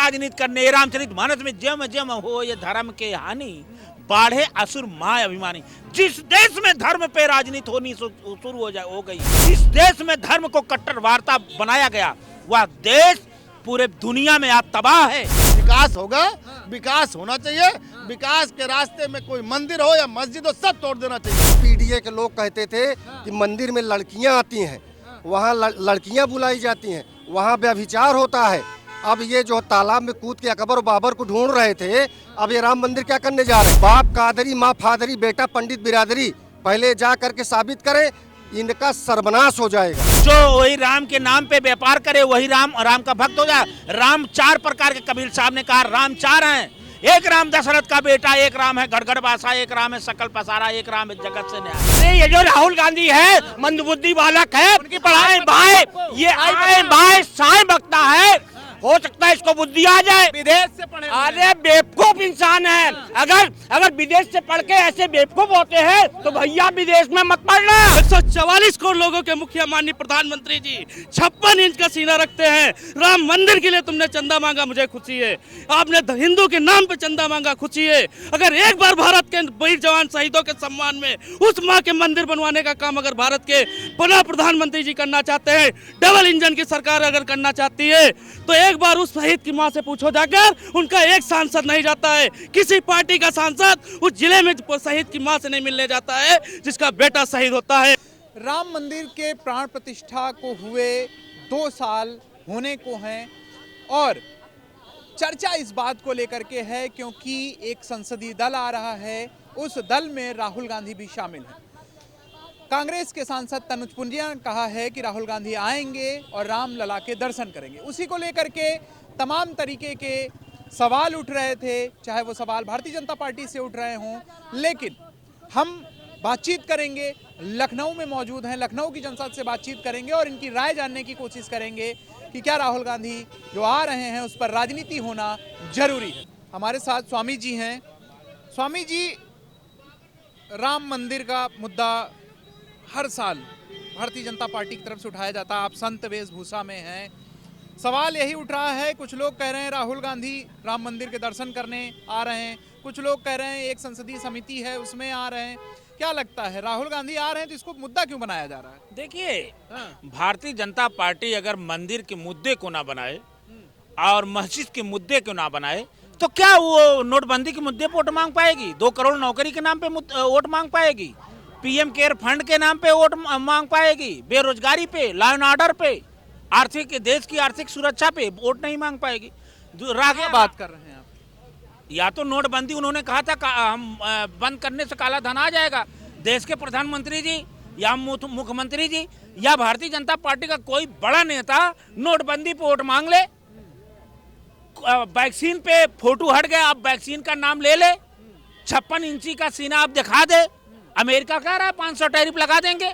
राजनीति करने। रामचरित मानस में जम जम हो ये धर्म के हानि, बाढ़े असुर माय अभिमानी। जिस देश में धर्म पे राजनीति होनी शुरू हो गई, जिस देश में धर्म को कट्टर वार्ता बनाया गया, वह देश पूरे दुनिया में आज तबाह है। विकास होगा, विकास होना चाहिए। विकास के रास्ते में कोई मंदिर हो या मस्जिद हो, सब तोड़ देना चाहिए। पीडीए के लोग कहते थे कि मंदिर में लड़कियां आती हैं, वहाँ लड़कियां बुलाई जाती हैं, वहाँ व्यभिचार होता है। अब ये जो तालाब में कूद के अकबर और बाबर को ढूंढ रहे थे, अब ये राम मंदिर क्या करने जा रहे हैं? बाप कादरी, माँ फादरी, बेटा पंडित बिरादरी, पहले जा करके साबित करे, इनका सर्वनाश हो जाएगा। जो वही राम के नाम पे व्यापार करे वही राम का भक्त हो जाए। राम चार प्रकार के, कबीर साहब ने कहा राम चार हैं। एक राम दशरथ का बेटा, एक राम है गड़गड़ बासा, एक राम है सकल पसारा, एक राम है जगत से न्याय। ये जो राहुल गांधी है मंदबुद्धि बालक है, उनकी पढ़ाई भाई, ये आए भाई साए बकता है। हो सकता है इसको बुद्धि आ जाए, विदेश से पढ़े। अरे बेवकूफ इंसान है। अगर विदेश से पढ़ के ऐसे बेवकूफ होते हैं तो भैया विदेश में मत पढ़ना। 144 करोड़ लोगों के मुखिया माननीय प्रधानमंत्री जी 56 इंच का सीना रखते हैं। राम मंदिर के लिए तुमने चंदा मांगा, मुझे खुशी है। आपने हिंदू के नाम पे चंदा मांगा, खुशी है। अगर एक बार भारत के वीर जवान शहीदों के सम्मान में उस माँ के मंदिर बनवाने का काम अगर भारत के पुनः प्रधानमंत्री जी करना चाहते हैं, डबल इंजन की सरकार अगर करना चाहती है, तो एक बार उस शहीद की मां से पूछो जाकर, उनका एक सांसद नहीं जाता है, किसी पार्टी का सांसद उस जिले में शहीद की मां से नहीं मिलने जाता है जिसका बेटा शहीद होता है। राम मंदिर के प्राण प्रतिष्ठा को हुए 2 साल होने को हैं और चर्चा इस बात को लेकर के है क्योंकि एक संसदीय दल आ रहा है, उस दल में राहुल गांधी भी शामिल हैं। कांग्रेस के सांसद तनुज पुनिया ने कहा है कि राहुल गांधी आएंगे और राम लला के दर्शन करेंगे। उसी को लेकर के तमाम तरीके के सवाल उठ रहे थे, चाहे वो सवाल भारतीय जनता पार्टी से उठ रहे हों, लेकिन हम बातचीत करेंगे। लखनऊ में मौजूद हैं, लखनऊ की जनता से बातचीत करेंगे और इनकी राय जानने की कोशिश करेंगे कि क्या राहुल गांधी जो आ रहे हैं उस पर राजनीति होना जरूरी है। हमारे साथ स्वामी जी हैं। स्वामी जी, राम मंदिर का मुद्दा हर साल भारतीय जनता पार्टी की तरफ से उठाया जाता है। आप संत वेशभूषा में हैं, सवाल यही उठ रहा है। कुछ लोग कह रहे हैं राहुल गांधी राम मंदिर के दर्शन करने आ रहे हैं, कुछ लोग कह रहे हैं एक संसदीय समिति है उसमें आ रहे हैं। क्या लगता है, राहुल गांधी आ रहे हैं तो इसको मुद्दा क्यों बनाया जा रहा है? देखिए, भारतीय जनता पार्टी अगर मंदिर के मुद्दे को ना बनाए और मस्जिद के मुद्दे को ना बनाए तो क्या वो नोटबंदी के मुद्दे पर वोट मांग पाएगी? 2 करोड़ नौकरी के नाम पे वोट मांग पाएगी? पीएम केयर फंड के नाम पे वोट मांग पाएगी? बेरोजगारी पे, लॉ एंड ऑर्डर पे, देश की आर्थिक सुरक्षा पे वोट नहीं मांग पाएगी। क्या बात कर रहे हैं आप? या तो नोटबंदी उन्होंने कहा था हम बंद करने से काला धन आ जाएगा। देश के प्रधानमंत्री जी या मुख्यमंत्री जी या भारतीय जनता पार्टी का कोई बड़ा नेता नोटबंदी पे वोट मांग ले। वैक्सीन पे फोटो हट गया, अब वैक्सीन का नाम ले ले। 56 इंची का सीना आप दिखा दे। अमेरिका कह रहा है 500 टैरिफ लगा देंगे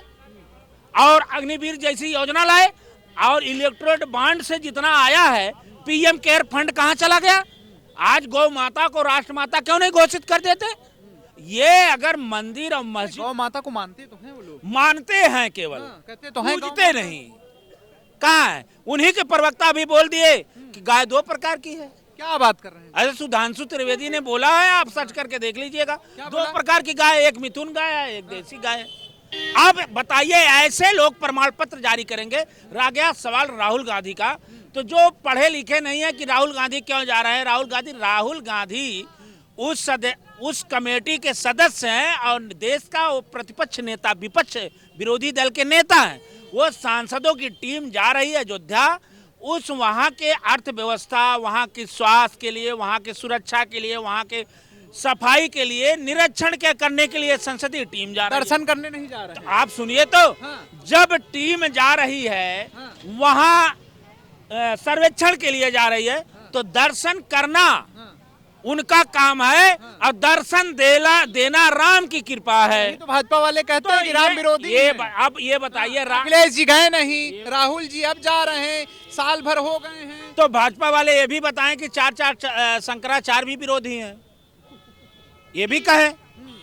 और अग्निवीर जैसी योजना लाए और इलेक्ट्रोड बॉन्ड से जितना आया है, पीएम केयर फंड कहां चला गया? आज गौ माता को राष्ट्रमाता क्यों नहीं घोषित कर देते? ये अगर मंदिर और मस्जिद, गौ माता को मानते तो हैं वो लोग, मानते हैं केवल, कहते तो हैं, पूजते नहीं। कहाँ है? उन्हीं के प्रवक्ता भी बोल दिए कि गाय 2 प्रकार की है। क्या बात कर रहे हैं? अरे सुधांशु त्रिवेदी ने बोला है, आप सर्च करके देख लीजिएगा। 2 प्रकार की गाय, एक मिथुन गाय है, एक देसी गाय है। अब बताइए, ऐसे लोग प्रमाण पत्र जारी करेंगे? रह गया सवाल राहुल गांधी का, तो जो पढ़े लिखे नहीं है कि राहुल गांधी क्यों जा रहे हैं? राहुल गांधी उस कमेटी के सदस्य हैं और देश का वो प्रतिपक्ष नेता, विपक्ष विरोधी दल के नेता हैं। वो सांसदों की टीम जा रही है अयोध्या, उस वहाँ के अर्थव्यवस्था, वहाँ की स्वास्थ्य के लिए, वहाँ के सुरक्षा के लिए, वहाँ के सफाई के लिए निरीक्षण के करने के लिए संसदीय टीम जा रही है। दर्शन करने नहीं जा रहे हैं। आप सुनिए तो, जब टीम जा रही है वहाँ सर्वेक्षण के लिए जा रही है तो दर्शन करना उनका काम है और दर्शन देना राम की कृपा है। तो भाजपा वाले कहते हैं कि राम विरोधी अब ये बताइए, अखिलेश जी गए नहीं, राहुल जी अब जा रहे हैं, साल भर हो गए हैं, तो भाजपा वाले ये भी बताएं कि 4 शंकराचार्य भी विरोधी हैं, ये भी कहें।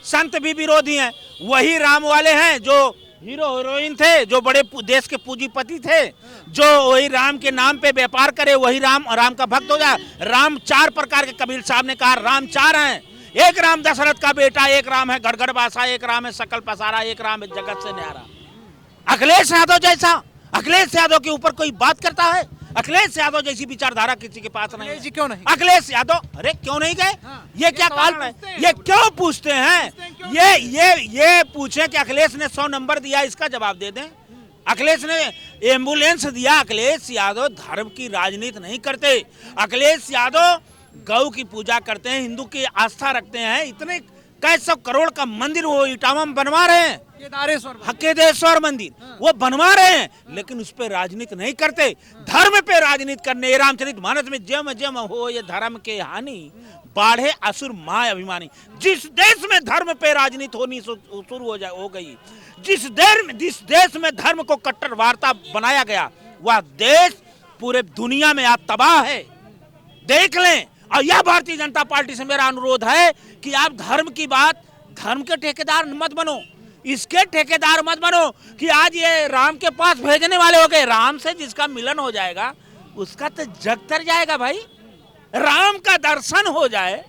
संत भी विरोधी हैं। वही राम वाले हैं जो हीरो हीरोइन थे, जो बड़े देश के पूंजीपति थे, जो वही राम के नाम पे व्यापार करे, वही राम का भक्त हो जाए। राम 4 प्रकार के, कबीर साहब ने कहा राम 4 हैं। एक राम दशरथ का बेटा, एक राम है गड़गड़ बासा, एक राम है सकल पसारा, एक राम है जगत से न्यारा। अखिलेश यादव जैसा, अखिलेश यादव के ऊपर कोई बात करता है? अखिलेश यादव जैसी विचारधारा किसी के पास नहीं है। जी क्यों नहीं? अखिलेश यादव, अरे क्यों नहीं गए? ये क्या कारण है? ये क्यों पूछते हैं? ये पूछे कि अखिलेश ने 100 नंबर दिया, इसका जवाब दे दें। अखिलेश ने एम्बुलेंस दिया। अखिलेश यादव धर्म की राजनीति नहीं करते। अखिलेश यादव गौ की पूजा करते हैं, हिंदू की आस्था रखते हैं। इतने कई 100 करोड़ का मंदिर वो इटावा में बनवा रहे हैं, केदारेश्वर मंदिर वो बनवा रहे हैं, लेकिन उस पर राजनीति नहीं करते। धर्म पे राजनीति करने, रामचरितमानस में जम जम हो ये धर्म के हानि, बाढ़े असुर माय अभिमानी। जिस देश में धर्म पे राजनीति होनी शुरू हो गई, जिस देश में धर्म को कट्टर वार्ता बनाया गया, वह देश पूरे दुनिया में आज तबाह है। देख लें। और यह भारतीय जनता पार्टी से मेरा अनुरोध है कि आप धर्म की बात, धर्म के ठेकेदार मत बनो, इसके ठेकेदार मत बनो कि आज ये राम के पास भेजने वाले हो गए। राम से जिसका मिलन हो जाएगा उसका तो जग तर जाएगा भाई। राम का दर्शन हो जाए,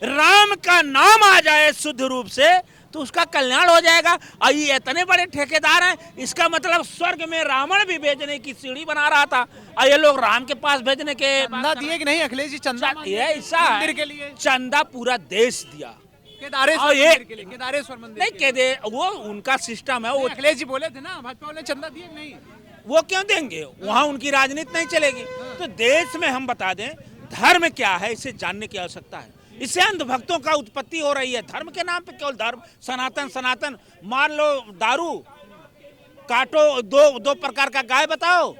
राम का नाम आ जाए शुद्ध रूप से, तो उसका कल्याण हो जाएगा। और ये इतने बड़े ठेकेदार हैं, इसका मतलब स्वर्ग में रावण भी भेजने की सीढ़ी बना रहा था, और ये लोग राम के पास भेजने के चंदा दिए कि नहीं अखिलेश जी? चंदा ये ऐसा है, के लिए चंदा पूरा देश दिया। केदारेश्वर मंदिर के लिए, केदारेश्वर मंदिर नहीं के वो उनका सिस्टम है। वो अखिलेश जी बोले थे ना, भाजपा वाले चंदा दिए नहीं? वो क्यों देंगे? वहाँ उनकी राजनीति नहीं चलेगी। तो देश में हम बता दें धर्म क्या है, इसे जानने की आवश्यकता है। इससे अंधभक्तों का उत्पत्ति हो रही है। धर्म के नाम पे केवल धर्म, सनातन। मान लो दारू काटो, दो प्रकार का गाय बताओ,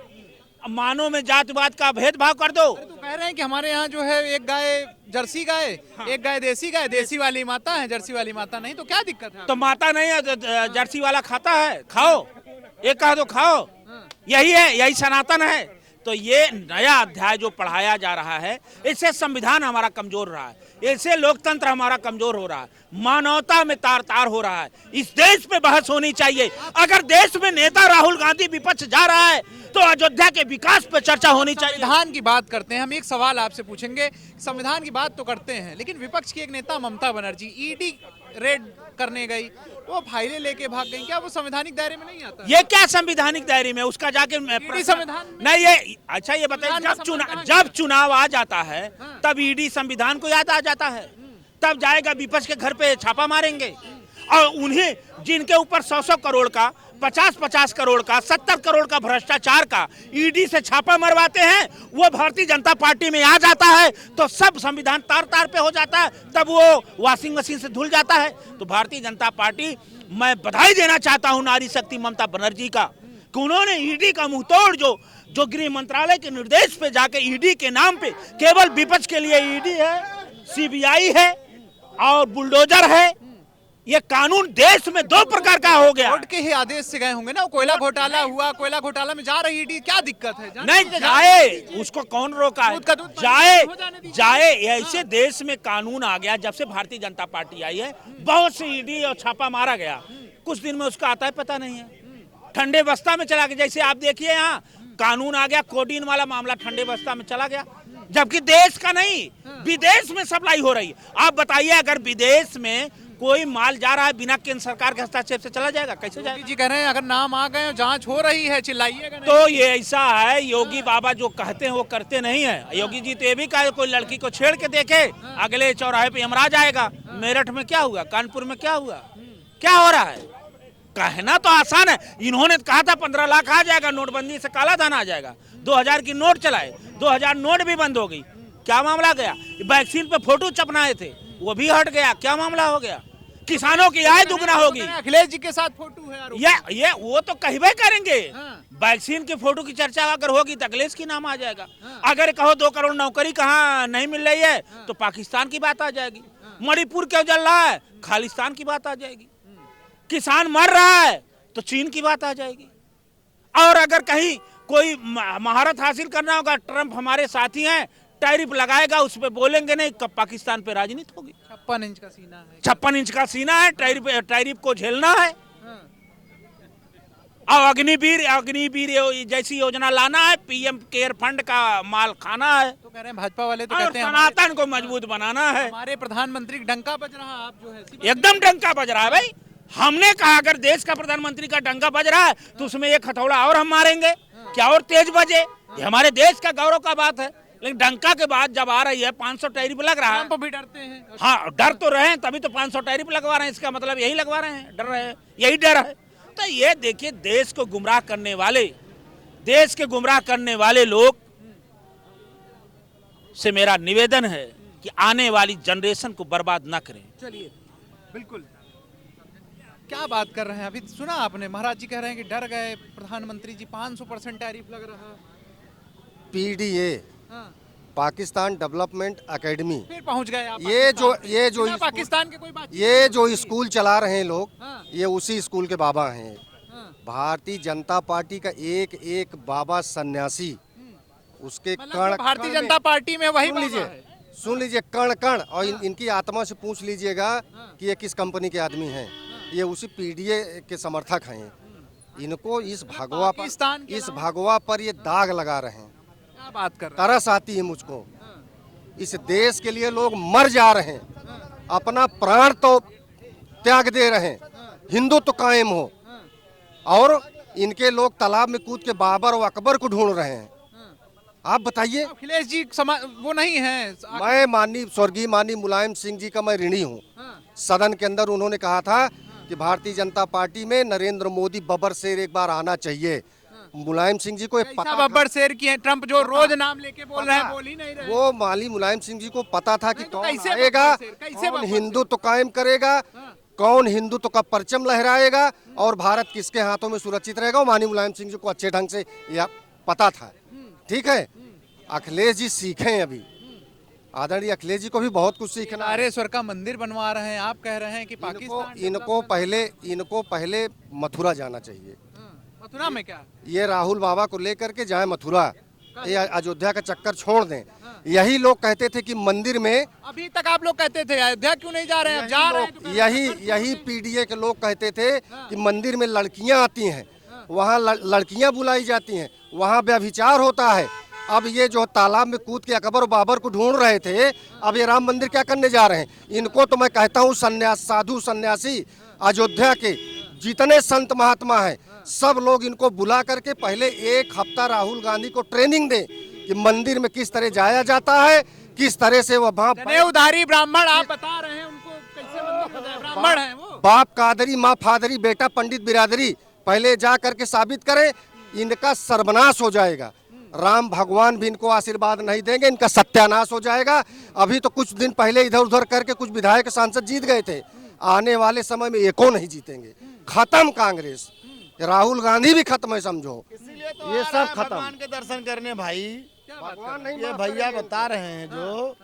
मानो में जातिवाद का भेदभाव कर दो। तो कह रहे हैं कि हमारे यहाँ जो है एक गाय जर्सी गाय, एक गाय देसी गाय, देसी वाली माता है, जर्सी वाली माता नहीं, तो क्या दिक्कत है? तो माता नहीं है, जर्सी वाला खाता है, खाओ, एक कहा तो खाओ, यही है, यही सनातन है। तो ये नया अध्याय जो पढ़ाया जा रहा है, इससे संविधान हमारा कमजोर रहा है, इससे लोकतंत्र हमारा कमजोर हो रहा है, मानवता में तार हो रहा है। इस देश पे बहस होनी चाहिए। अगर देश में नेता राहुल गांधी विपक्ष जा रहा है तो अयोध्या के विकास पे चर्चा होनी चाहिए। संविधान की बात करते हैं, हम एक सवाल आपसे पूछेंगे। संविधान की बात तो करते हैं, लेकिन विपक्ष की एक नेता ममता बनर्जी ईडी रेड करने गई, वो फाइलें लेके भाग गई, क्या वो संवैधानिक दायरे में नहीं आता? ये क्या संवैधानिक दायरे में? उसका जाके संविधान नहीं, ये अच्छा ये बताइए, जब चुनाव आ जाता है तब ईडी संविधान को याद आ जाता है, तब जाएगा विपक्ष के घर पे छापा मारेंगे। और उन्हें जिनके ऊपर 100 करोड़ का, 50 करोड़ का, 70 करोड़ का भ्रष्टाचार का ईडी से छापा मरवाते हैं, वो भारतीय जनता पार्टी में आ जाता है तो सब संविधान तार पे हो जाता है, तब वो वॉशिंग मशीन से धुल जाता है। तो भारतीय जनता पार्टी, मैं बधाई देना चाहता हूं नारी शक्ति ममता बनर्जी का कि उन्होंने ईडी का मुंहतोड़ जो गृह मंत्रालय के निर्देश पे जाके ईडी के नाम पे, केवल विपक्ष के लिए ईडी है, सीबीआई है और बुलडोजर है। ये कानून देश में 2 प्रकार का हो गया। कोर्ट के ही आदेश से गए होंगे ना। कोयला घोटाला हुआ, कोयला घोटाला में जा रही ईडी, क्या दिक्कत है? नहीं जाए, उसको कौन रोका है? जाए। ऐसे देश में कानून आ गया जब से भारतीय जनता पार्टी आई है, बहुत से ईडी और छापा मारा गया, कुछ दिन में उसका आता है पता नहीं है, ठंडे बस्ता में चला गया। जैसे आप देखिए यहाँ कानून आ गया, कोडीन वाला मामला ठंडे बस्ता में चला गया, जबकि देश का नहीं, विदेश में सप्लाई हो रही है। आप बताइए, अगर विदेश में कोई माल जा रहा है बिना केंद्र सरकार के हस्तक्षेप से, चला जाएगा? कैसे जाएगा? जी कह रहे हैं अगर नाम आ गए, जांच हो रही है, चिल्लाइएगा नहीं। तो ये ऐसा है, योगी बाबा जो कहते हैं वो करते नहीं है। योगी जी तो ये भी कहे कोई लड़की को छेड़ के देखे, अगले चौराहे पे यमराज आएगा। मेरठ में क्या हुआ, कानपुर में क्या हुआ, क्या हो रहा है? कहना तो आसान है। इन्होंने कहा था 15 लाख आ जाएगा, नोटबंदी से काला धन आ जाएगा, 2000 की नोट चलाए, 2000 नोट भी बंद हो गई, क्या मामला गया? वैक्सीन पे फोटो चपनाए थे, वो भी हट गया, क्या मामला हो गया? किसानों की आय दुगना होगी। अखिलेश जी के साथ फोटो है, ये वो तो कहबे करेंगे। वैक्सीन के फोटो की चर्चा अगर होगी तो अखिलेश की नाम आ जाएगा। अगर कहो 2 करोड़ नौकरी कहाँ नहीं मिल रही है तो पाकिस्तान की बात आ जाएगी। मणिपुर क्यों जल रहा है, खालिस्तान की बात आ जाएगी। किसान मर रहा है तो चीन की बात आ जाएगी। और अगर कहीं कोई महारत हासिल करना होगा, ट्रंप हमारे साथी हैं, टैरिफ लगाएगा, उस पर बोलेंगे नहीं, कब पाकिस्तान पे राजनीति होगी? 56 इंच का सीना है, 56 इंच का सीना है, टैरिफ को झेलना है। और अग्निवीर जैसी योजना लाना है, पीएम केयर फंड का माल खाना है, तो कह रहे हैं भाजपा वाले तो और कहते हैं सनातन को मजबूत बनाना है। हमारे प्रधानमंत्री का डंका बज रहा, आप जो है एकदम डंका बज रहा है भाई। हमने कहा अगर देश का प्रधानमंत्री का डंका बज रहा है तो उसमें एक हथौड़ा और हम मारेंगे, क्या और तेज बजे। ये हमारे देश का गौरव का बात है। लेकिन डंका के बाद जब आ रही है 500 टैरिफ लग रहा है, ट्रंप भी डरते हैं। हाँ डर तो रहे हैं, तभी तो 500 टैरिफ लगवा रहे हैं। इसका मतलब यही लगवा रहे हैं, डर रहे हैं, यही डर है। तो ये देखिए, देश को गुमराह करने वाले लोग से मेरा निवेदन है कि आने वाली जनरेशन को बर्बाद ना करें। चलिए, बिल्कुल क्या बात कर रहे हैं। अभी सुना आपने, महाराज जी कह रहे हैं कि डर गए प्रधानमंत्री जी, 500% टैरिफ लग रहा। पीडीए हाँ, पाकिस्तान डेवलपमेंट एकेडमी, फिर पहुंच गए आप ये जो बिना पाकिस्तान के कोई बात ये जो स्कूल चला रहे हैं लोग, हाँ। ये उसी स्कूल के बाबा हैं। हाँ। भारतीय जनता पार्टी का एक एक बाबा सन्यासी, उसके मतलब भारतीय जनता पार्टी में वही सुन बाबा लीजिए, है। सुन लीजिए, कण कण, और इनकी आत्मा से पूछ लीजिएगा कि ये किस कंपनी के आदमी हैं। ये उसी पीडीए के समर्थक हैं। इनको इस भगवा पर ये दाग लगा रहे हैं। क्या बात कर रहे तरस आती है मुझको। इस देश के लिए लोग मर जा रहे हैं, अपना प्राण तो त्याग दे रहे हैं, हिंदू तो कायम हो, और इनके लोग तालाब में कूद के बाबर और अकबर को ढूंढ रहे हैं। आप बताइए। हैं। अखिलेश जी वो नहीं है। मैं स्वर्गीय माननीय मुलायम सिंह जी का मैं ऋणी हूँ। सदन के अंदर उन्होंने कहा था कि भारतीय जनता पार्टी में नरेंद्र मोदी बब्बर शेर एक बार आना चाहिए। मुलायम सिंह जी को ये पता था, बब्बर शेर की है। ट्रंप जो रोज नाम लेके बोल रहे हैं, बोल ही नहीं रहे। वो माली मुलायम सिंह जी को पता था कि नहीं, तो कौन कैसे आएगा, बब्बर शेर, कैसे कौन बब्बर हिंदुत्व कायम करेगा, कौन हिंदुत्व का परचम लहराएगा, और भारत किसके हाथों में सुरक्षित रहेगा। वो मानी मुलायम सिंह जी को अच्छे ढंग से यह पता था। ठीक है, अखिलेश जी सीखें। अभी आदरणीय अखिलेश जी को भी बहुत कुछ सीखना है। नारेश्वर का मंदिर बनवा रहे हैं, आप कह रहे हैं कि पाकिस्तान इनको पहले मथुरा जाना चाहिए। मथुरा में क्या? ये राहुल बाबा को लेकर के जाए मथुरा, ये अयोध्या का चक्कर छोड़ दें। यही लोग कहते थे कि मंदिर में, अभी तक आप लोग कहते थे अयोध्या क्यों नहीं जा रहे हैं, अब जा रहे हैं तो यही पीडीए के लोग कहते थे कि मंदिर में लड़कियां आती हैं, वहाँ लड़कियां बुलाई जाती हैं, वहाँ व्यभिचार होता है। अब ये जो तालाब में कूद के अकबर और बाबर को ढूंढ रहे थे, अब ये राम मंदिर क्या करने जा रहे हैं। इनको तो मैं कहता हूँ साधु सन्यासी अयोध्या के जितने संत महात्मा हैं, सब लोग इनको बुला करके पहले एक हफ्ता राहुल गांधी को ट्रेनिंग दें कि मंदिर में किस तरह जाया जाता है, किस तरह से वह उधारी ब्राह्मण आप बता रहे हैं, उनको कैसे मंदिर सजाए? ब्राह्मण है वो, बाप कादरी माँ फादरी बेटा पंडित बिरादरी, पहले जा करके साबित करें, इनका सर्वनाश हो जाएगा। राम भगवान भी इनको आशीर्वाद नहीं देंगे, इनका सत्यानाश हो जाएगा। अभी तो कुछ दिन पहले इधर उधर करके कुछ विधायक सांसद जीत गए थे, आने वाले समय में एको नहीं जीतेंगे। खत्म कांग्रेस, राहुल गांधी भी खत्म है, समझो। इसीलिए तो ये आ सब रहा है खत्म। भगवान के दर्शन करने भाई। भगवान नहीं, ये भैया बता रहे हैं जो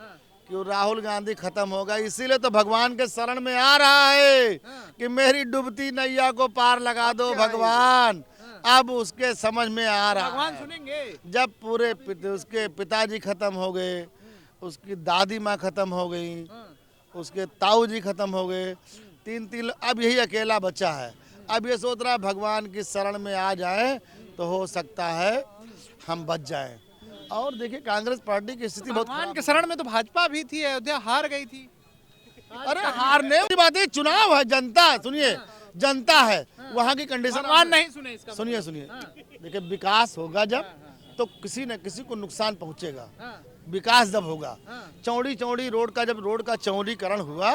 कि राहुल गांधी खत्म होगा, इसीलिए तो भगवान के शरण में आ रहा है कि मेरी डूबती नैया को पार लगा दो भगवान। अब उसके समझ में आ रहा भगवान है। सुनेंगे। जब पूरे उसके पिताजी खत्म हो गए, उसकी दादी माँ खत्म हो गई, उसके ताऊ जी खत्म हो गए, तीन अब यही अकेला बच्चा है। अब ये सोच रहा है भगवान की शरण में आ जाए तो हो सकता है हम बच जाएं। और देखिए कांग्रेस पार्टी की स्थिति बहुत भगवान के शरण में तो भाजपा भी थी, अयोध्या हार गई थी। अरे हारने की बात है, चुनाव है, जनता सुनिए, जनता है, वहाँ की कंडीशन भगवान नहीं सुने इसका सुनिए देखिए, विकास होगा जब तो किसी न किसी को नुकसान पहुंचेगा। विकास जब होगा, चौड़ी रोड का जब रोड का चौड़ीकरण हुआ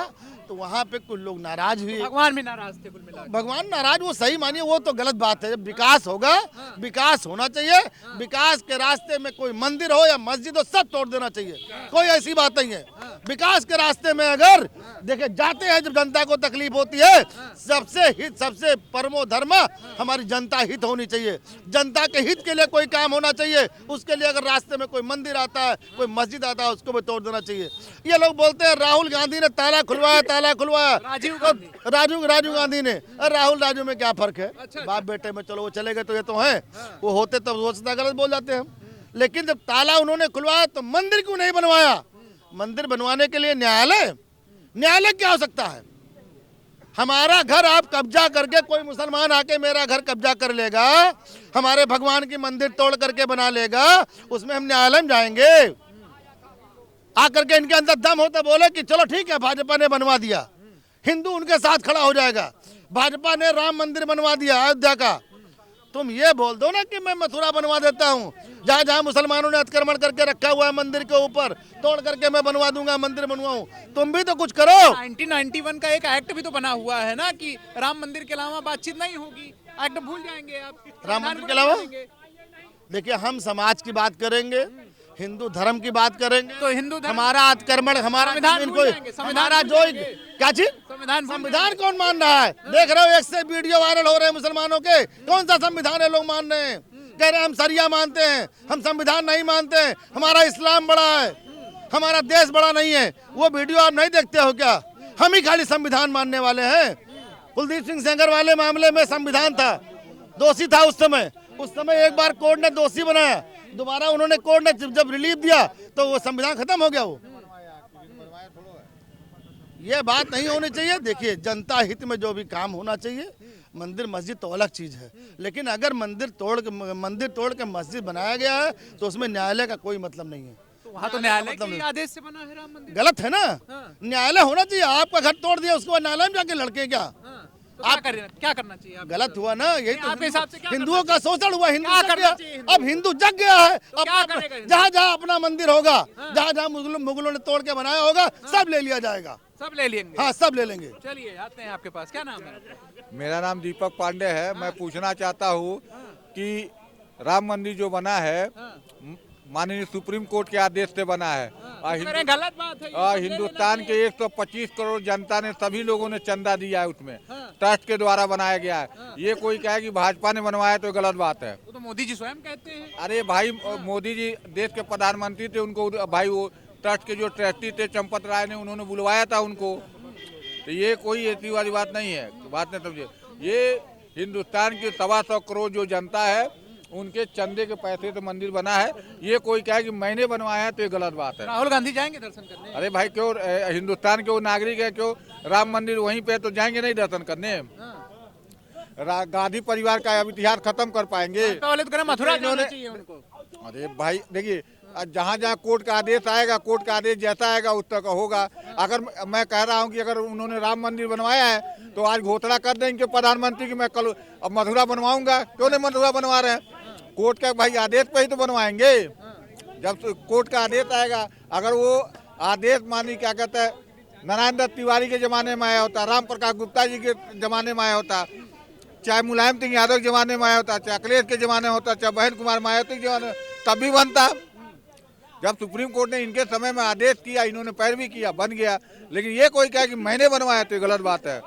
तो वहाँ पे कुछ लोग नाराज हुए। भगवान भी नाराज थे कुल मिला के। भगवान नाराज, वो सही मानिए, वो तो गलत बात है। जब विकास होगा, विकास होना चाहिए। विकास के रास्ते में कोई मंदिर हो या मस्जिद हो, सब तोड़ देना चाहिए, कोई ऐसी बात नहीं है। विकास के रास्ते में अगर देखे जाते हैं, जब जनता को तकलीफ होती है, सबसे परमो धर्म हमारी जनता हित होनी चाहिए। जनता के हित के लिए कोई काम होना चाहिए। उसके लिए अगर रास्ते में कोई मंदिर आता है, कोई मस्जिद आता है, उसको भी तोड़ देना चाहिए। ये लोग बोलते हैं राहुल गांधी ने ताला खुलवाया राजीव गांधी ने। राहुल राजू में क्या फर्क है? बाप बेटे में, चलो वो चले गए तो ये तो है, वो होते तब वो सीधा गलत बोल जाते हैं हम। लेकिन जब ताला उन्होंने खुलवाया तो मंदिर क्यों नहीं बनवाया? मंदिर बनवाने के लिए न्यायालय क्या हो सकता है? हमारा घर आप कब्जा करके, कोई मुसलमान आके मेरा घर कब्जा कर लेगा, हमारे भगवान की मंदिर तोड़ करके बना लेगा, उसमें हम न्यायालय में जाएंगे? आकर के इनके अंदर दम हो तो बोले कि चलो ठीक है, भाजपा ने बनवा दिया, हिंदू उनके साथ खड़ा हो जाएगा। भाजपा ने राम मंदिर बनवा दिया अयोध्या का, तुम ये बोल दो ना कि मैं मथुरा बनवा देता हूँ, जहाँ जहाँ मुसलमानों ने अतिक्रमण करके रखा हुआ है मंदिर के ऊपर, तोड़ करके मैं बनवा दूंगा, मंदिर बनवाऊं। तुम भी तो कुछ करो। 1991 का एक एक्ट भी तो बना हुआ है ना कि राम मंदिर के अलावा बातचीत नहीं होगी। एक्ट भूल जाएंगे आप? राम मंदिर के अलावा देखिए, हम समाज की बात करेंगे, हिंदू धर्म की बात करेंगे, तो हिंदू धर्म, हमारा अतिक्रमण, हमारा संविधान जमीन भूल कोई, जाएंगे, हमारा जो क्या चीज, संविधान कौन मान रहा है? देख रहे हो एक से वीडियो वायरल हो रहे हैं मुसलमानों के, कौन सा संविधान है लोग मान रहे हैं? कह रहे हैं हम सरिया मानते हैं, हम संविधान नहीं मानते हैं, हमारा इस्लाम बड़ा है, हमारा देश बड़ा नहीं है। वो वीडियो आप नहीं देखते हो क्या? हम ही खाली संविधान मानने वाले हैं। कुलदीप सिंह सेंगर वाले मामले में संविधान था, दोषी था उस समय एक बार कोर्ट ने दोषी बनाया, दोबारा उन्होंने कोर्ट ने जब रिलीफ दिया तो वो संविधान खत्म हो गया। वो ये बात नहीं होनी चाहिए। देखिए, जनता हित में जो भी काम होना चाहिए, मंदिर मस्जिद तो अलग चीज है, लेकिन अगर मंदिर तोड़ के मस्जिद बनाया गया है तो उसमें न्यायालय का कोई मतलब नहीं है। तो वहाँ तो न्यायालय के आदेश से बना है राम मंदिर। गलत है ना, न्यायालय होना चाहिए। आपका घर तोड़ दिया, उसके बाद न्यायालय में जाके लड़के क्या? तो क्या करना चाहिए? आप गलत हुआ ना, यही तो आपके हिसाब से क्या हिंदुओं का शोषण हुआ। हिंदू क्या जग करना गया, चाहिए? अब हिंदू जग गया है। तो क्या अब करेगा हिंदू? जहाँ जहाँ अपना मंदिर होगा, जहाँ जहाँ मुगलों ने तोड़ के बनाया होगा, सब ले लिया जाएगा। सब ले लेंगे? हाँ, सब ले लेंगे। चलिए आते हैं आपके पास, क्या नाम है? मेरा नाम दीपक पांडे है। मैं पूछना चाहता हूँ कि राम मंदिर जो बना है माननीय सुप्रीम कोर्ट के आदेश से बना है, गलत बात है। हिंदुस्तान के 125 करोड़ जनता ने, सभी लोगों ने चंदा दिया है, उसमें ट्रस्ट के द्वारा बनाया गया है। ये कोई कहे कि भाजपा ने बनवाया तो गलत बात है। वो तो मोदी जी स्वयं कहते हैं। अरे भाई, मोदी जी देश के प्रधानमंत्री थे, उनको भाई वो ट्रस्ट के जो ट्रस्टी थे चंपत राय ने, उन्होंने बुलवाया था उनको। तो ये कोई ऐसी वाली बात नहीं है, बात नहीं समझे। ये हिंदुस्तान की 125 करोड़ जो जनता है, उनके चंदे के पैसे से मंदिर बना है। ये कोई कहे कि मैंने बनवाया है तो ये गलत बात है। राहुल गांधी जाएंगे दर्शन करने? अरे भाई, क्यों हिंदुस्तान के वो नागरिक है, क्यों राम मंदिर वहीं पे तो जाएंगे नहीं दर्शन करने? गांधी परिवार का अब इतिहास खत्म कर पाएंगे? तो मथुरा जाना चाहिए उनको। अरे भाई देखिए, जहाँ जहाँ कोर्ट का आदेश आएगा, कोर्ट का आदेश जैसा आएगा उस तक होगा। अगर मैं कह रहा हूँ कि अगर उन्होंने राम मंदिर बनवाया है तो आज घोषणा कर देंगे प्रधानमंत्री की मैं कल अब मथुरा बनवाऊंगा। क्यों नहीं मथुरा बनवा रहे हैं? कोर्ट का भाई आदेश पे ही तो बनवाएंगे। जब कोर्ट का आदेश आएगा, अगर वो आदेश मानी क्या कहते हैं नारायण दत्त तिवारी के जमाने में आया होता, राम प्रकाश गुप्ता जी के जमाने में आया होता, चाहे मुलायम सिंह यादव के जमाने में आया होता, चाहे अखिलेश के जमाने में होता, चाहे बहन कुमार मायावती के जमाने, तब भी बनता। जब सुप्रीम कोर्ट ने इनके समय में आदेश किया, इन्होंने पैरवी किया, बन गया। लेकिन ये कोई कहे कि मैंने बनवाया तो गलत बात है।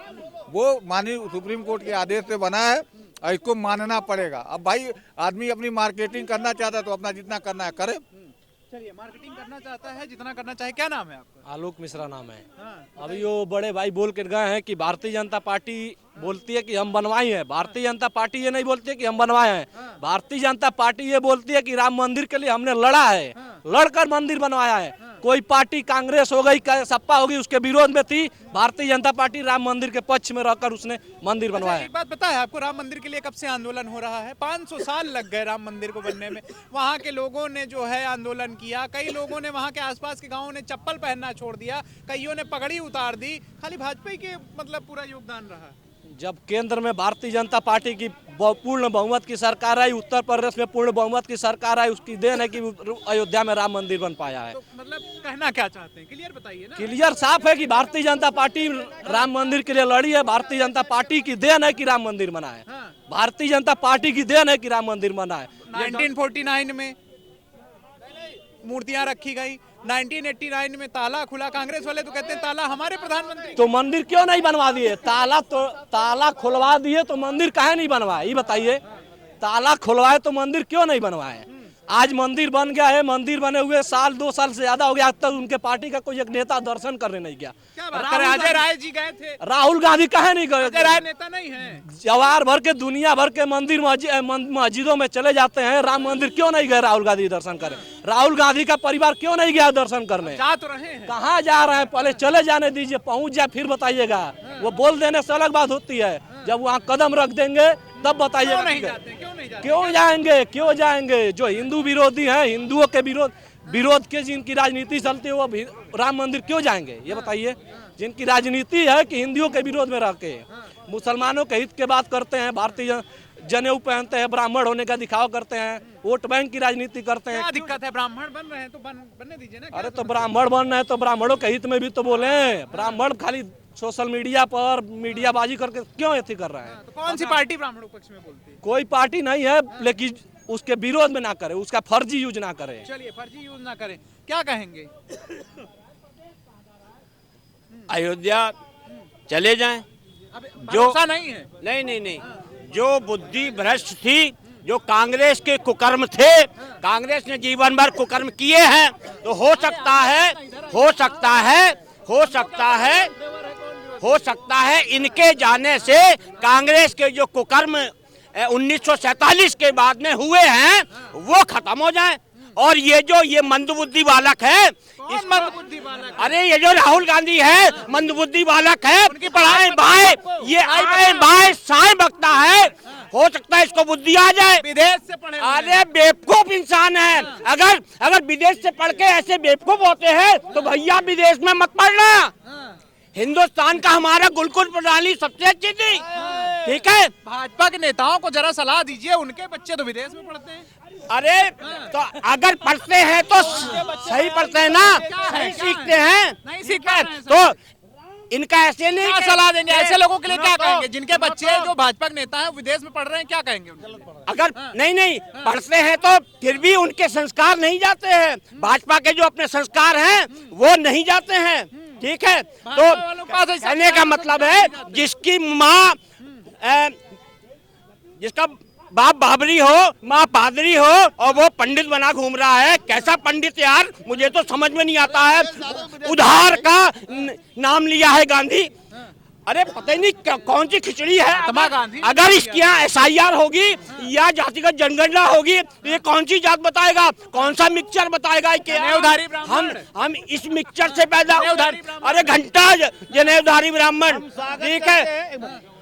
वो माननीय सुप्रीम कोर्ट के आदेश से बना है और इसको मानना पड़ेगा। अब भाई आदमी अपनी मार्केटिंग करना चाहता है तो अपना जितना करना है करे। चलिए, मार्केटिंग करना चाहता है, जितना करना चाहे। क्या नाम है आपका? आलोक मिश्रा नाम है। अभी वो बड़े भाई बोल कर गए हैं कि भारतीय जनता पार्टी बोलती है कि हम बनवाए हैं। भारतीय जनता पार्टी ये नहीं बोलती है कि हम बनवाए हैं। भारतीय जनता पार्टी ये बोलती है कि राम मंदिर के लिए हमने लड़ा है, लड़कर मंदिर बनवाया है। कोई पार्टी कांग्रेस हो गई, सपा होगी, उसके विरोध में थी। भारतीय जनता पार्टी राम मंदिर के पक्ष में रहकर उसने मंदिर बनवाया। एक बात पता है आपको, राम मंदिर के लिए कब से आंदोलन हो रहा है? 500 साल लग गए राम मंदिर को बनने में। वहाँ के लोगों ने जो है आंदोलन किया, कई लोगों ने वहाँ के आसपास के गाँवों ने चप्पल पहनना छोड़ दिया, कईयों ने पगड़ी उतार दी। खाली भाजपा ही के मतलब पूरा योगदान रहा। जब केंद्र में भारतीय जनता पार्टी की पूर्ण बहुमत की सरकार आई, उत्तर प्रदेश में पूर्ण बहुमत की सरकार आई, उसकी देन है कि अयोध्या में राम मंदिर बन पाया है। तो मतलब कहना क्या चाहते हैं, क्लियर बताइए ना। क्लियर साफ है कि भारतीय जनता पार्टी राम मंदिर के लिए लड़ी है। भारतीय जनता पार्टी की देन है कि राम मंदिर बना है। भारतीय जनता पार्टी की देन है कि राम मंदिर बना है। 1949 में मूर्तियां रखी गई, 1989 में ताला खुला। कांग्रेस वाले तो कहते हैं ताला हमारे प्रधानमंत्री। तो मंदिर क्यों नहीं बनवा दिए? ताला खुलवा दिए तो मंदिर काहे नहीं बनवाए? ये बताइए। ताला खुलवाए तो मंदिर क्यों नहीं बनवाए? आज मंदिर बन गया है, मंदिर बने हुए साल 2 साल से ज्यादा हो गया, आज तक उनके पार्टी का कोई एक नेता दर्शन करने नहीं गया। क्या बात कर रहे हैं? अजय राय जी गए थे, राहुल गांधी कहे नहीं गए? अजय राय नेता नहीं है? जवार भर के दुनिया भर के मंदिर मस्जिदों में चले जाते हैं, राम मंदिर क्यों नहीं गए राहुल गांधी दर्शन करें? राहुल गांधी का परिवार क्यों नहीं गया दर्शन करने? जा तो रहे हैं, कहाँ जा रहे हैं? पहले चले जाने दीजिए, पहुंच जाए फिर बताइएगा। वो बोल देने से अलग बात होती है, जब वहाँ कदम रख देंगे तब बताइएगा। क्यों नहीं जाते? क्यों जाएंगे? जो हिंदू विरोधी हैं, हिंदुओं के विरोध के जिनकी राजनीति चलती है, वो राम मंदिर क्यों जाएंगे? ये बताइए। जिनकी राजनीति है कि हिंदुओं के विरोध में रह के मुसलमानों के हित के बात करते हैं, भारतीय जनेऊ पहनते हैं, ब्राह्मण होने का दिखावा करते हैं, वोट बैंक की राजनीति करते हैं। क्या दिक्कत है? ब्राह्मण बन रहे हैं तो बनने दीजिए ना। अरे तो ब्राह्मण बन रहे हैं तो ब्राह्मणों के हित में भी तो बोले। ब्राह्मण खाली सोशल मीडिया पर मीडियाबाजी करके क्यों ऐसी कर रहे हैं? तो कौन सी पार्टी ब्राह्मणों पक्ष में बोलती है? कोई पार्टी नहीं है, लेकिन उसके विरोध में ना करे, उसका फर्जी यूज ना करे। चलिए, फर्जी यूज ना करें, क्या कहेंगे? अयोध्या चले जाएं। अब जो भरोसा नहीं है। नहीं, जो बुद्धि भ्रष्ट थी, जो कांग्रेस के कुकर्म थे, कांग्रेस ने जीवन भर कुकर्म किए हैं, तो हो सकता है इनके जाने से कांग्रेस के जो कुकर्म 1947 के बाद में हुए हैं वो खत्म हो जाएं। और ये मंदबुद्धि बालक है, इस मंदबुद्धि बालक? अरे ये जो राहुल गांधी है मंदबुद्धि बालक है, उनकी पढ़ाई बाएं साएं बकता है। हो सकता है इसको बुद्धि आ जाए। विदेश से पढ़े हुए हैं। अरे बेवकूफ इंसान है। अगर विदेश से पढ़ के ऐसे बेवकूफ होते हैं तो भैया विदेश में मत पढ़ना। हिंदुस्तान का हमारा गुरुकुल प्रणाली सबसे अच्छी थी, ठीक है? भाजपा के नेताओं को जरा सलाह दीजिए, उनके बच्चे तो विदेश में पढ़ते हैं। अरे तो अगर पढ़ते हैं तो सही पढ़ते हैं ना, सही सीखते हैं, नहीं सीख पा रहे हैं, तो इनका ऐसे नहीं। क्या सलाह देंगे ऐसे लोगों के लिए? क्या कहेंगे जिनके बच्चे जो भाजपा के नेता हैं विदेश में पढ़ रहे हैं? क्या कहेंगे उनके? अगर नहीं पढ़ते हैं तो फिर भी उनके संस्कार नहीं जाते हैं, भाजपा के जो अपने संस्कार हैं वो नहीं जाते हैं, ठीक है? तो कहने का मतलब है जिसकी माँ जिसका बाप बाबरी हो, माँ पादरी हो और वो पंडित बना घूम रहा है, कैसा पंडित यार? मुझे तो समझ में नहीं आता है। उधार का नाम लिया है गांधी। अरे पता ही नहीं कौन सी खिचड़ी है। अगर इसकी यहाँ SIR होगी या जातिगत जनगणना होगी तो ये कौन सी जात बताएगा? कौन सा मिक्सचर बताएगा? हम इस मिक्सचर से पैदा। अरे घंटा जनेऊधारी ब्राह्मण, ठीक है?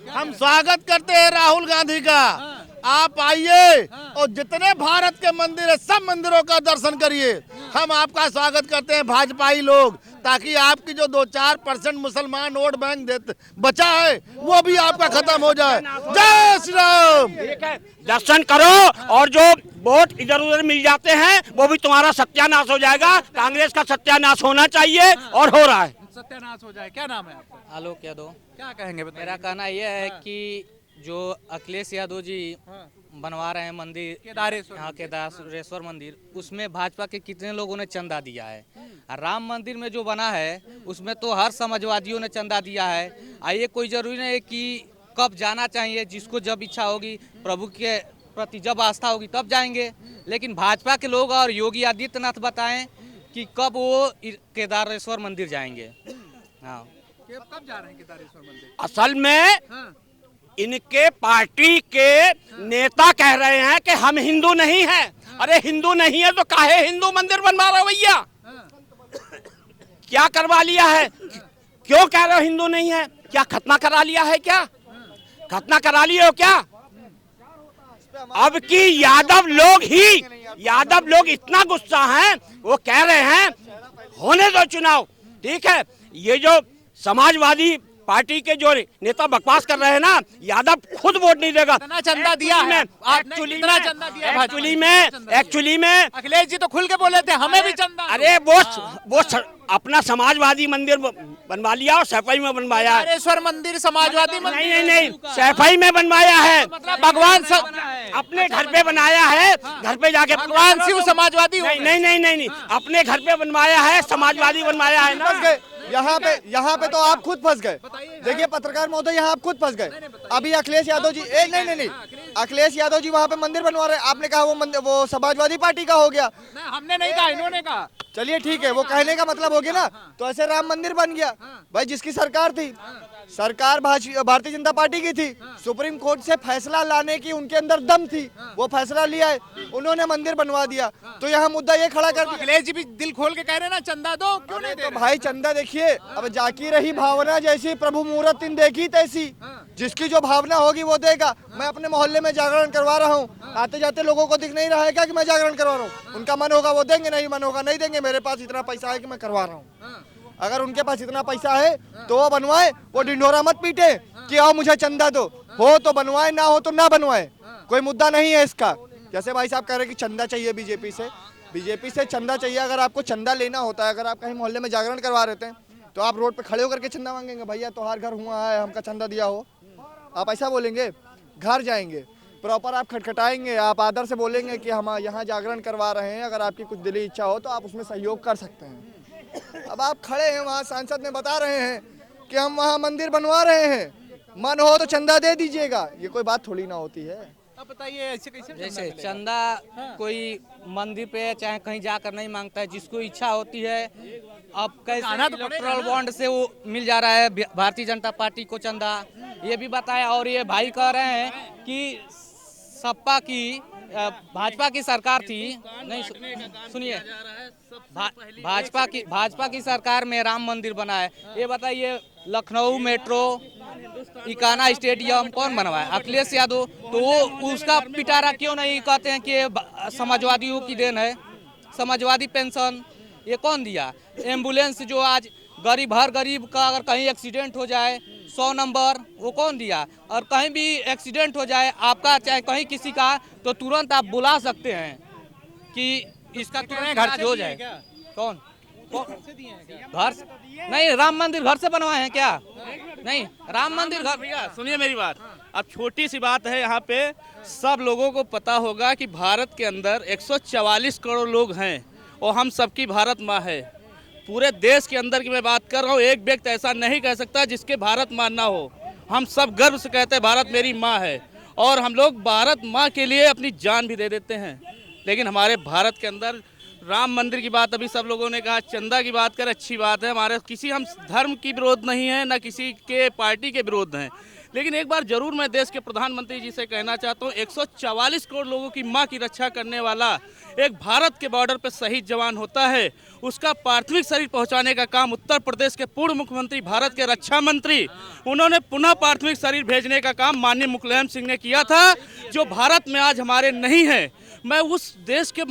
हम स्वागत करते हैं राहुल गांधी का। आप आइए और जितने भारत के मंदिर है सब मंदिरों का दर्शन करिए। हम आपका स्वागत करते हैं भाजपाई लोग, ताकि आपकी जो 2-4% मुसलमान वोट बैंक बचा है वो भी आपका खत्म हो जाए। जय श्री राम। ठीक है, दर्शन करो और जो वोट इधर उधर मिल जाते हैं वो भी तुम्हारा सत्यानाश हो जाएगा। कांग्रेस का सत्यानाश होना चाहिए और हो रहा है। सत्यानाश हो जाए। क्या नाम है आपका? आलोक यादव। क्या कहेंगे? मेरा कहना यह है कि जो अखिलेश यादव जी बनवा रहे हैं मंदिर, केदारेश्वर मंदिर, उसमें भाजपा के कितने लोगों ने चंदा दिया है? राम मंदिर में जो बना है उसमें तो हर समाजवादियों ने चंदा दिया है। ये कोई जरूरी नहीं है कि कब जाना चाहिए, जिसको जब इच्छा होगी, प्रभु के प्रति जब आस्था होगी तब जाएंगे। लेकिन भाजपा के लोग और योगी आदित्यनाथ बताएं कि कब वो केदारेश्वर मंदिर जाएंगे। हाँ, कब जा रहे हैं केदारेश्वर मंदिर? असल में इनके पार्टी के नेता कह रहे हैं कि हम हिंदू नहीं हैं। अरे हिंदू नहीं है तो काहे हिंदू मंदिर बनवा रहे हो भैया? क्या करवा लिया है? क्यों कह रहे हो हिंदू नहीं है? क्या खतना करा लिया है? क्या खतना करा लिए हो क्या? अब की यादव लोग इतना गुस्सा हैं, वो कह रहे हैं होने दो चुनाव, ठीक है? ये जो समाजवादी पार्टी के जो नेता बकवास कर रहे हैं ना, यादव खुद वोट नहीं देगा। चंदा दिया है एक्चुअली में अखिलेश जी तो खुल के बोले थे हमें भी चंदा। अरे वो अपना समाजवादी मंदिर बनवा लिया और सफाई में बनवाया है। केदारेश्वर मंदिर समाजवादी मंदिर नहीं सफाई में बनवाया है। भगवान अपने घर पे बनाया है, घर पे जाके भगवान शिव समाजवादी। नहीं अपने घर पे बनवाया है, समाजवादी बनवाया है ना। यहाँ पे तो आप खुद फंस गए। देखिए पत्रकार महोदय, यहाँ आप खुद फंस गए। अभी अखिलेश यादव जी नहीं अखिलेश यादव जी वहाँ पे मंदिर बनवा रहे हैं, आपने कहा वो मंदिर वो समाजवादी पार्टी का हो गया। नहीं, हमने नहीं कहा, इन्होंने कहा। चलिए ठीक है, वो कहने का मतलब हो गया ना। तो ऐसे राम मंदिर बन गया भाई, जिसकी सरकार थी, सरकार भारतीय जनता पार्टी की थी, सुप्रीम कोर्ट से फैसला लाने की उनके अंदर दम थी, वो फैसला लिया है, उन्होंने मंदिर बनवा दिया। तो यहाँ मुद्दा ये खड़ा कर दिया, अखिलेश जी भी दिल खोल के कह रहे हैं ना चंदा दो, क्यों नहीं दे तो रहे? भाई चंदा देखिए, अब जाकी रही भावना जैसी, प्रभु मुहूर्त इन देखी तैसी, जिसकी जो भावना होगी वो देगा। मैं अपने मोहल्ले में जागरण करवा रहा हूँ, आते जाते लोगों को दिख नहीं रहा है क्या कि मैं जागरण करवा रहा हूँ? उनका मन होगा वो देंगे, नहीं मन होगा नहीं देंगे। मेरे पास इतना पैसा है कि मैं करवा रहा हूँ। अगर उनके पास इतना पैसा है तो वो बनवाए, वो ढिंढोरा मत पीटे कि आओ मुझे चंदा दो, हो तो बनवाए, ना हो तो ना बनवाए, कोई मुद्दा नहीं है इसका। जैसे भाई साहब कह रहे हैं कि चंदा चाहिए बीजेपी से चंदा चाहिए। अगर आपको चंदा लेना होता है, अगर आप कहीं मोहल्ले में जागरण करवा रहे थे तो आप रोड पे खड़े होकर के चंदा मांगेंगे, भैया तोहार घर हुआ है, हमका चंदा दिया हो, आप ऐसा बोलेंगे? घर जाएंगे प्रॉपर आप खटखटाएंगे, आप आदर से बोलेंगे कि हम यहाँ जागरण करवा रहे हैं, अगर आपकी कुछ दिली इच्छा हो तो आप उसमें सहयोग कर सकते हैं। अब आप खड़े हैं वहाँ, सांसद में बता रहे हैं कि हम वहाँ मंदिर बनवा रहे हैं, मन हो तो चंदा दे दीजिएगा, ये कोई बात थोड़ी ना होती है। अब बताइए ऐसे कैसे जैसे चंदा कोई मंदिर पे चाहे कहीं जाकर नहीं मांगता है, जिसको इच्छा होती है। अब कैसे इलेक्ट्रल बॉन्ड से वो मिल जा रहा है भारतीय जनता पार्टी को चंदा, ये भी बताया। और ये भाई कह रहे हैं कि सपा की भाजपा की सरकार थी, नहीं सुनिए, भाजपा की सरकार में राम मंदिर बना है। ये बताइए लखनऊ मेट्रो, इकाना स्टेडियम कौन बनवाया? अखिलेश यादव। तो वो उसका पिटारा क्यों नहीं कहते हैं कि समाजवादियों की देन है? समाजवादी पेंशन ये कौन दिया? एम्बुलेंस जो आज हर गरीब का अगर कहीं एक्सीडेंट हो जाए 100 नंबर वो कौन दिया? और कहीं भी एक्सीडेंट हो जाए आपका, चाहे कहीं किसी का, तो तुरंत आप बुला सकते हैं कि इसका तुरंत इलाज हो जाए। कौन घर से? नहीं, राम मंदिर घर से बनवाए हैं क्या? नहीं, राम मंदिर घर। भैया सुनिए मेरी बात, अब छोटी सी बात है, यहाँ पे सब लोगों को पता होगा कि भारत के अंदर 144 करोड़ लोग हैं और हम सबकी भारत माँ है। पूरे देश के अंदर की मैं बात कर रहा हूँ, एक व्यक्ति ऐसा नहीं कह सकता जिसके भारत माँ ना हो। हम सब गर्व से कहते हैं भारत मेरी माँ है, और हम लोग भारत माँ के लिए अपनी जान भी दे देते हैं। लेकिन हमारे भारत के अंदर राम मंदिर की बात अभी सब लोगों ने कहा, चंदा की बात कर, अच्छी बात है। हमारे किसी हम धर्म की विरोध नहीं है, ना किसी के पार्टी के विरोध हैं। लेकिन एक बार जरूर मैं देश के प्रधानमंत्री जी से कहना चाहता हूँ, 144 करोड़ लोगों की माँ की रक्षा करने वाला एक भारत के बॉर्डर पर शहीद जवान होता है, उसका पार्थिव शरीर पहुंचाने का काम उत्तर प्रदेश के पूर्व मुख्यमंत्री, भारत के रक्षा मंत्री, उन्होंने पुनः पार्थिव शरीर भेजने का काम माननीय मुलायम सिंह ने किया था, जो भारत में आज हमारे नहीं है। मैं उस देश के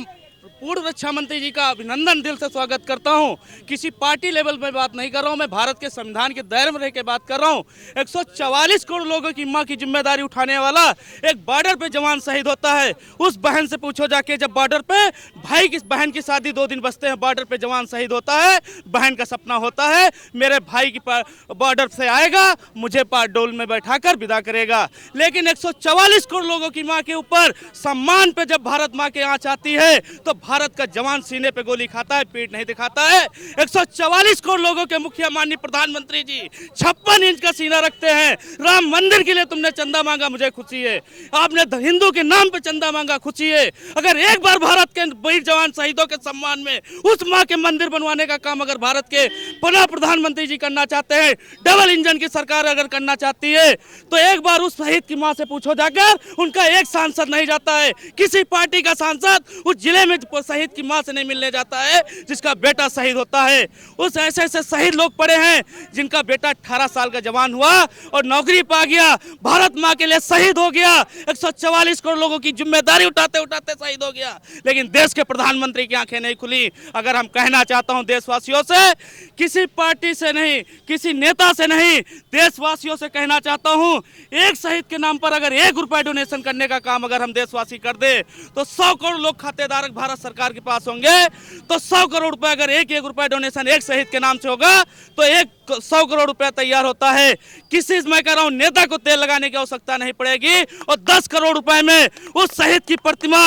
पूर्व रक्षा मंत्री जी का अभिनंदन दिल से स्वागत करता हूं। किसी पार्टी लेवल में बात नहीं कर रहा हूं, मैं भारत के संविधान के दायरे में रह के बात कर रहा हूं। 144 करोड़ लोगों की मां की जिम्मेदारी उठाने वाला एक बॉर्डर पे जवान शहीद होता है। उस बहन से पूछो जाके, जब बॉर्डर पे भाई की बहन की शादी 2 दिन बचते हैं, बॉर्डर पे जवान शहीद होता है, बहन का सपना होता है मेरे भाई की बॉर्डर से आएगा, मुझे डोल में बैठाकर विदा करेगा। लेकिन 144 करोड़ लोगों की मां के ऊपर सम्मान पे जब भारत मां के आंच आती है तो भारत का जवान सीने पे गोली खाता है, पीठ नहीं दिखाता है। 144 करोड़ लोगों के मुखिया माननीय प्रधानमंत्री जी 56 इंच का सीना रखते हैं। राम मंदिर के लिए तुमने चंदा मांगा, मुझे खुशी है। आपने हिंदू के नाम पे चंदा मांगा, खुशी है। अगर एक बार भारत के वीर जवान शहीदों के सम्मान में उस मां के मंदिर बनवाने का काम अगर भारत के पुनः प्रधानमंत्री जी करना चाहते हैं, डबल इंजन की सरकार अगर करना चाहती है, तो एक बार उस शहीद की मां से पूछो जाकर, उनका एक सांसद नहीं जाता है, किसी पार्टी का सांसद उस जिले में शहीद की मां से नहीं मिलने जाता है जिसका बेटा शहीद होता है। उस ऐसे ऐसे शहीद लोग पड़े हैं जिनका बेटा 18 साल का जवान हुआ और नौकरी पा गया, भारत मां के लिए शहीद हो गया। 144 करोड़ लोगों की जिम्मेदारी उठाते उठाते शहीद हो गया। लेकिन देश के प्रधानमंत्री की आंखें नहीं खुली। अगर हम कहना चाहता हूं देशवासियों से, किसी पार्टी से नहीं, किसी नेता से नहीं, देशवासियों से कहना चाहता हूं, एक शहीद के नाम पर अगर 1 रुपया डोनेशन करने का काम अगर हम देशवासी कर दे तो 100 करोड़ लोग खातेदार भारत सरकार के पास होंगे तो 100 करोड़ रुपए, अगर एक रुपए डोनेशन एक शहीद के नाम से होगा तो 100 करोड़ रुपए तैयार होता है। किसी, मैं कह रहा हूं, नेता को तेल लगाने की आवश्यकता नहीं पड़ेगी और 10 करोड़ रुपए में उस शहीद की प्रतिमा,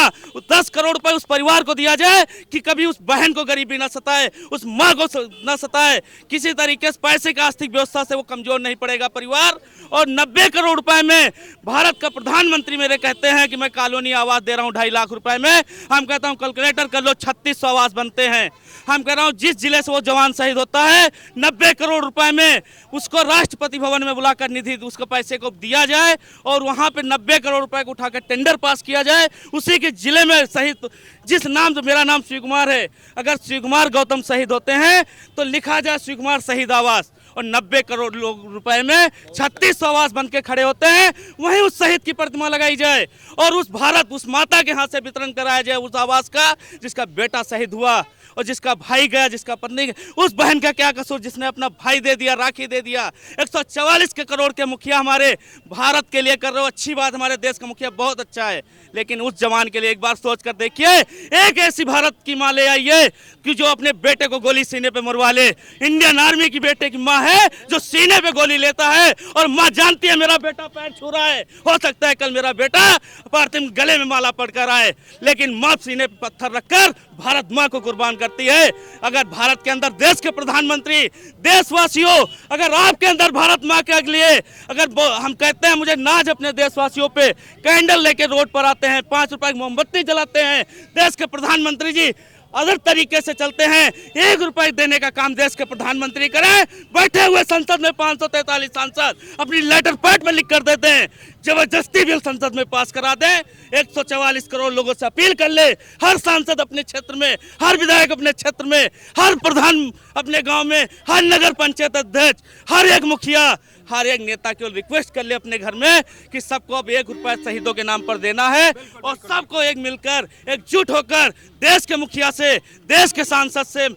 10 करोड़ रुपए उस परिवार को दिया जाए कि कभी उस बहन को गरीबी न सताए, उस माँ को न सताए, किसी तरीके से पैसे की आर्थिक व्यवस्था से वो कमजोर नहीं पड़ेगा परिवार। और 90 करोड़ रुपए में भारत का प्रधानमंत्री मेरे कहते हैं कि मैं कॉलोनी आवास दे रहा हूं 2.5 लाख रुपए में, हम कहता हूं कैलकुलेटर कर लो 3600 आवास बनते हैं। हम कह रहा हूं जिस जिले से वो जवान शहीद होता है 90 करोड़ रुपए में उसको राष्ट्रपति भवन में बुलाकर निधि उसको पैसे को दिया जाए और वहां पे 90 करोड़ रुपए को उठाकर टेंडर पास किया जाए। उसी के जिले में शहीद, जिस नाम से मेरा नाम शिव कुमार है, अगर शिव कुमार गौतम शहीद होते हैं तो लिखा जाए शिव कुमार शहीद आवास और 90 करोड़ रुपए में 3600 आवास बन के खड़े होते हैं। वहीं उस शहीद की प्रतिमा लगाई जाए और उस भारत, उस माता के हाथ से वितरण कराया जाए उस आवास का जिसका बेटा शहीद हुआ और जिसका भाई गया, जिसका पत्नी गया। उस बहन का क्या कसूर जिसने अपना भाई दे दिया, राखी दे दिया। 144 करोड़ के मुखिया हमारे भारत के लिए कर रहे हो, अच्छी बात, हमारे देश का मुखिया बहुत अच्छा है, लेकिन उस जवान के लिए एक बार सोच कर देखिए। एक ऐसी भारत की माँ ले आइए कि जो अपने बेटे को गोली सीने पे मरवा ले। इंडियन आर्मी की बेटे की माँ है जो सीने पे गोली लेता है और माँ जानती है मेरा बेटा पैर छू रहा है, हो सकता है कल मेरा बेटा पार्थिव गले में माला पड़कर आए, लेकिन माँ सीने पे पत्थर रखकर भारत माँ को कुर्बान करती है। अगर भारत के अंदर देश के प्रधानमंत्री, देशवासियों, अगर आपके अंदर भारत माँ के लिए अगर हम कहते हैं मुझे नाज अपने देशवासियों पे, कैंडल लेके रोड पर आते हैं, 5 रुपए की मोमबत्ती जलाते हैं, देश के प्रधानमंत्री जी अदर तरीके से चलते हैं। 1 रुपए देने का काम देश के प्रधानमंत्री करें। बैठे हुए संसद में 543 सांसद अपनी लेटर पैड में लिख कर देते हैं, जबरदस्ती बिल संसद में पास करा दें। 144 करोड़ लोगों से अपील कर ले, हर सांसद अपने क्षेत्र में, हर विधायक अपने क्षेत्र में, हर प्रधान अपने गांव में, हर नगर पंचायत अध्यक्ष, हर एक मुखिया, हर एक नेता केवल रिक्वेस्ट कर ले अपने घर में कि सबको अब 1 रुपया शहीदों के नाम पर देना है और सबको एक मिलकर एकजुट होकर देश के मुखिया से, देश के सांसद से,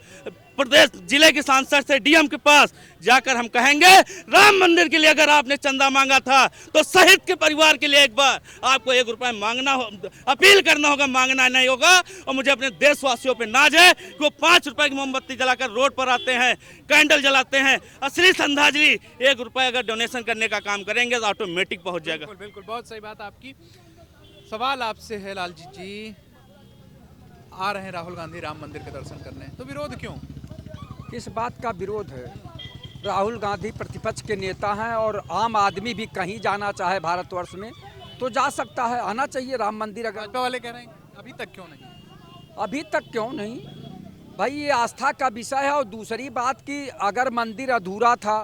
प्रदेश जिले के सांसद से डीएम के पास जाकर हम कहेंगे राम मंदिर के लिए अगर आपने चंदा मांगा था तो शहीद के परिवार के लिए एक बार आपको 1 रुपया मांगना हो, अपील करना होगा, मांगना नहीं होगा। और मुझे अपने देशवासियों पे नाज है कि वो 5 रुपए की मोमबत्ती जलाकर रोड पर आते हैं, कैंडल जलाते हैं। असली श्रद्धांजलि 1 रुपया अगर डोनेशन करने का काम करेंगे तो ऑटोमेटिक पहुंच जाएगा। बिल्कुल बिल्कुल, बहुत सही बात आपकी। सवाल आपसे है लालजी जी, आ रहे हैं राहुल गांधी राम मंदिर के दर्शन करने, तो विरोध क्यों? किस बात का विरोध है? राहुल गांधी प्रतिपक्ष के नेता हैं और आम आदमी भी कहीं जाना चाहे भारतवर्ष में तो जा सकता है, आना चाहिए राम मंदिर। अगर भाजपा वाले कह रहे हैं अभी तक क्यों नहीं? अभी तक क्यों नहीं भाई, ये आस्था का विषय है। और दूसरी बात कि अगर मंदिर अधूरा था,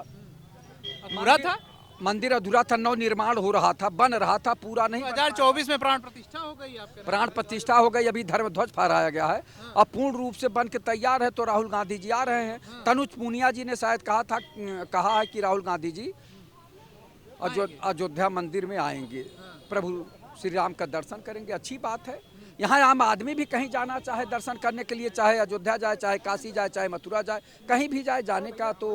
मंदिर अधूरा था, नव निर्माण हो रहा था, बन रहा था, पूरा नहीं। 2024 में प्राण प्रतिष्ठा हो गई, आपके प्राण प्रतिष्ठा हो गई, अभी धर्म ध्वज फहराया गया है, अब पूर्ण रूप से बन के तैयार है तो राहुल गांधी जी आ रहे हैं। तनुज पूनिया जी ने शायद कहा है कि राहुल गांधी जी अयोध्या मंदिर में आएंगे, प्रभु श्री राम का दर्शन करेंगे, अच्छी बात है। यहाँ आम आदमी भी कहीं जाना चाहे दर्शन करने के लिए, चाहे अयोध्या जाए, चाहे काशी जाए, चाहे मथुरा जाए, कहीं भी जाए, जाने का तो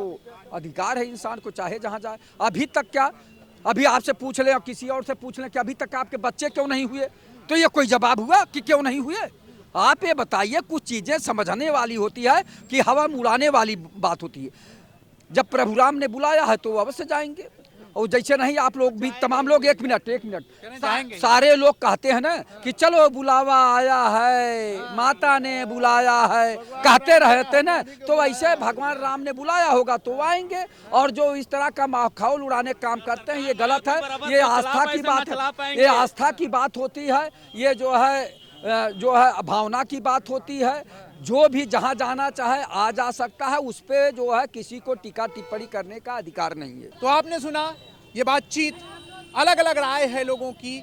अधिकार है इंसान को, चाहे जहाँ जाए। अभी तक क्या, अभी आपसे पूछ लें और किसी और से पूछ लें कि अभी तक आपके बच्चे क्यों नहीं हुए, तो ये कोई जवाब हुआ कि क्यों नहीं हुए? आप ये बताइए, कुछ चीज़ें समझने वाली होती है कि हवा उड़ाने वाली बात होती है। जब प्रभु राम ने बुलाया है तो अवश्य जाएंगे, और जैसे नहीं आप लोग भी, तमाम लोग, एक मिनट, सारे लोग कहते हैं ना कि चलो बुलावा आया है, माता ने बुलाया है, कहते रहते ना, तो ऐसे भगवान राम ने बुलाया होगा तो आएंगे। और जो इस तरह का माहौल उड़ाने का काम करते हैं ये गलत है, ये आस्था की बात है, ये आस्था की बात होती है, ये जो है भावना की बात होती है। जो भी जहां जाना चाहे आ जा सकता है, उस पे जो है किसी को टीका टिप्पणी करने का अधिकार नहीं है। तो आपने सुना ये बातचीत, अलग अलग राय है लोगों की।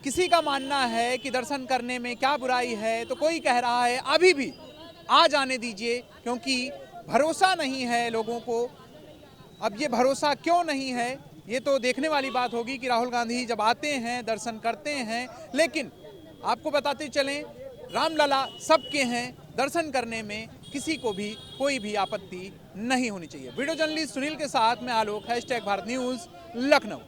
किसी का मानना है कि दर्शन करने में क्या बुराई है, तो कोई कह रहा है अभी भी आ जाने दीजिए, क्योंकि भरोसा नहीं है लोगों को। अब ये भरोसा क्यों नहीं है, ये तो देखने वाली बात होगी कि राहुल गांधी जब आते हैं दर्शन करते हैं। लेकिन आपको बताते चलें, रामलला सबके हैं, दर्शन करने में किसी को भी कोई भी आपत्ति नहीं होनी चाहिए। वीडियो जर्नलिस्ट सुनील के साथ मैं आलोक, #भारत न्यूज़ लखनऊ।